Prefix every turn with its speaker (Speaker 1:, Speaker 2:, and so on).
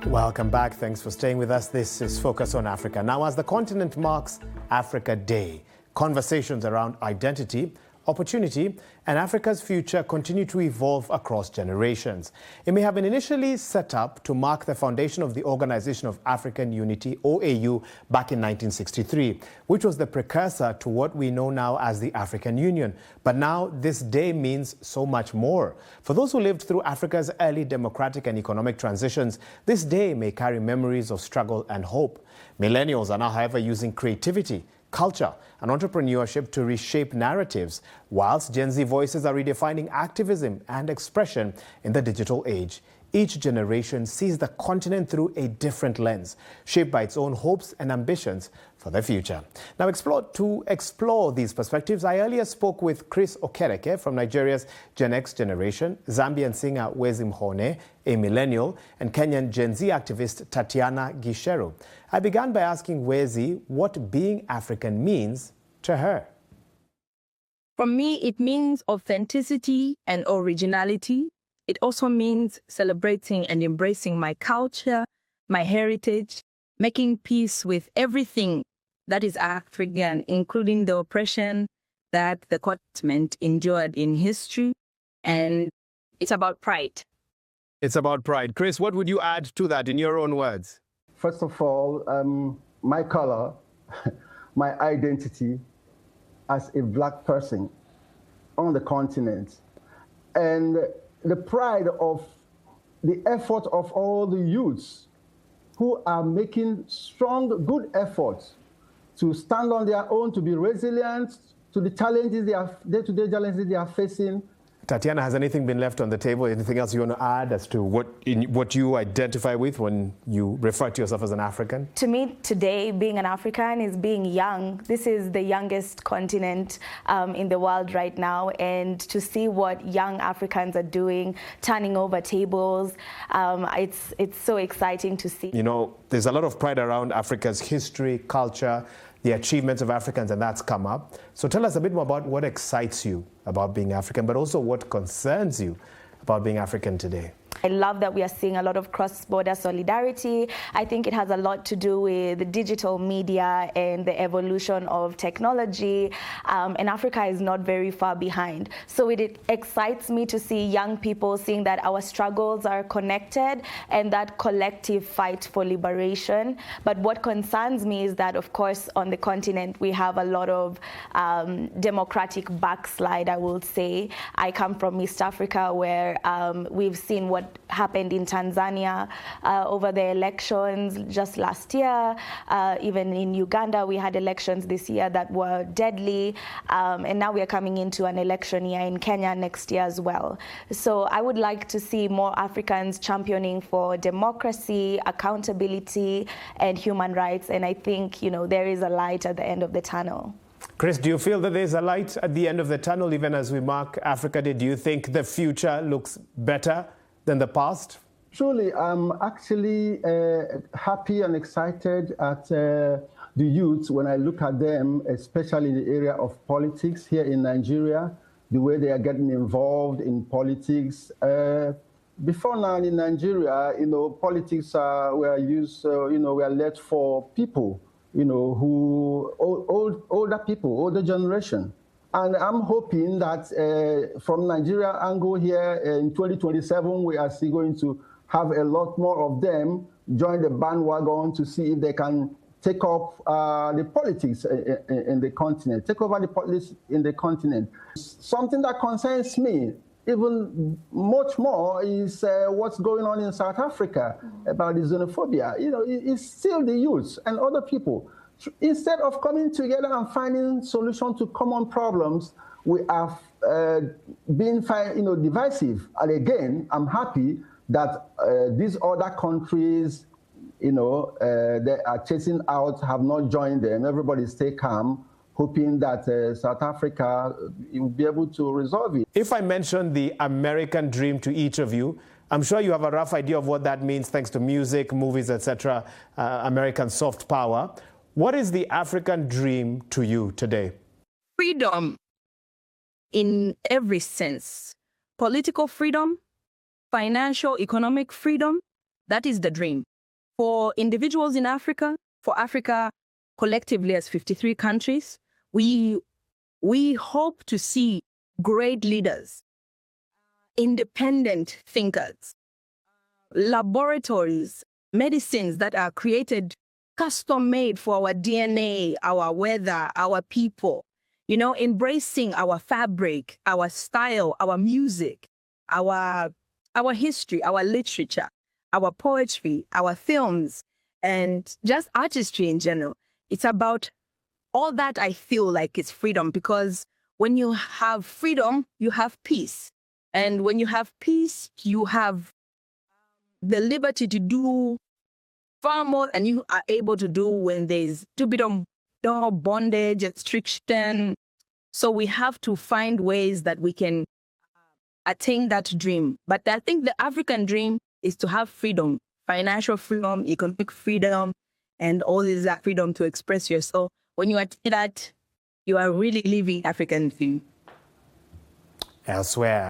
Speaker 1: Welcome back. Thanks for staying with us. This is Focus on Africa. Now, as the continent marks Africa Day, conversations around identity, opportunity, and Africa's future continue to evolve across generations. It may have been initially set up to mark the foundation of the Organization of African Unity, OAU, back in 1963, which was the precursor to what we know now as the African Union. But now this day means so much more. For those who lived through Africa's early democratic and economic transitions, this day may carry memories of struggle and hope. Millennials are now, however, using creativity, culture, and entrepreneurship to reshape narratives, whilst Gen Z voices are redefining activism and expression in the digital age. Each generation sees the continent through a different lens, shaped by its own hopes and ambitions for the future. Now, to explore these perspectives, I earlier spoke with Chris Okereke from Nigeria's Gen X generation, Zambian singer Wezi Mhone, a millennial, and Kenyan Gen Z activist Tatiana Gisheru. I began by asking Wezi what being African means to her.
Speaker 2: For me, it means authenticity and originality. It also means celebrating and embracing my culture, my heritage, making peace with everything that is African, including the oppression that the continent endured in history. And it's about pride.
Speaker 1: It's about pride. Chris, what would you add to that in your own words?
Speaker 3: First of all, my color, my identity as a black person on the continent, and the pride of the effort of all the youths who are making strong, good efforts to stand on their own, to be resilient to the challenges day-to-day challenges they are facing.
Speaker 1: Tatiana, has anything been left on the table? Anything else you want to add as to what you identify with when you refer to yourself as an African?
Speaker 4: To me, today, being an African is being young. This is the youngest continent in the world right now, and to see what young Africans are doing, turning over tables, it's so exciting to see.
Speaker 1: You know, there's a lot of pride around Africa's history, culture, the achievements of Africans, and that's come up. So tell us a bit more about what excites you about being African, but also what concerns you about being African today.
Speaker 4: I love that we are seeing a lot of cross-border solidarity. I think it has a lot to do with digital media and the evolution of technology, and Africa is not very far behind. So it excites me to see young people seeing that our struggles are connected and that collective fight for liberation. But what concerns me is that, of course, on the continent, we have a lot of democratic backslide, I will say. I come from East Africa, where we've seen what happened in Tanzania over the elections just last year. Even in Uganda, we had elections this year that were deadly. And now we are coming into an election year in Kenya next year as well. So I would like to see more Africans championing for democracy, accountability, and human rights. And I think, you know, there is a light at the end of the tunnel.
Speaker 1: Chris, do you feel that there's a light at the end of the tunnel, even as we mark Africa Day? Do you think the future looks better than the past?
Speaker 3: Truly, I'm actually happy and excited at the youth when I look at them, especially in the area of politics here in Nigeria, the way they are getting involved in politics. Before now in Nigeria, you know, politics were used, were led for people, who older people, older generation. And I'm hoping that from Nigeria angle here in 2027, we are still going to have a lot more of them join the bandwagon to see if they can take up the politics in the continent, take over the politics in the continent. Something that concerns me even much more is what's going on in South Africa about the xenophobia. You know, it's still the youth and other people. Instead of coming together and finding solutions to common problems, we have been divisive. And again, I'm happy that these other countries, they are chasing out, have not joined them. Everybody stay calm, hoping that South Africa will be able to resolve it.
Speaker 1: If I mention the American dream to each of you, I'm sure you have a rough idea of what that means thanks to music, movies, etc., American soft power. What is the African dream to you today?
Speaker 2: Freedom in every sense. Political freedom, financial, economic freedom, that is the dream. For individuals in Africa, for Africa collectively as 53 countries, we hope to see great leaders, independent thinkers, laboratories, medicines that are created, custom-made for our DNA, our weather, our people, you know, embracing our fabric, our style, our music, our history, our literature, our poetry, our films, and just artistry in general. It's about all that. I feel like it's freedom, because when you have freedom, you have peace. And when you have peace, you have the liberty to do far more than you are able to do when there's too bit of bondage, restriction. So we have to find ways that we can attain that dream. But I think the African dream is to have freedom, financial freedom, economic freedom, and all this freedom to express yourself. When you attain that, you are really living African dream.
Speaker 1: Elsewhere.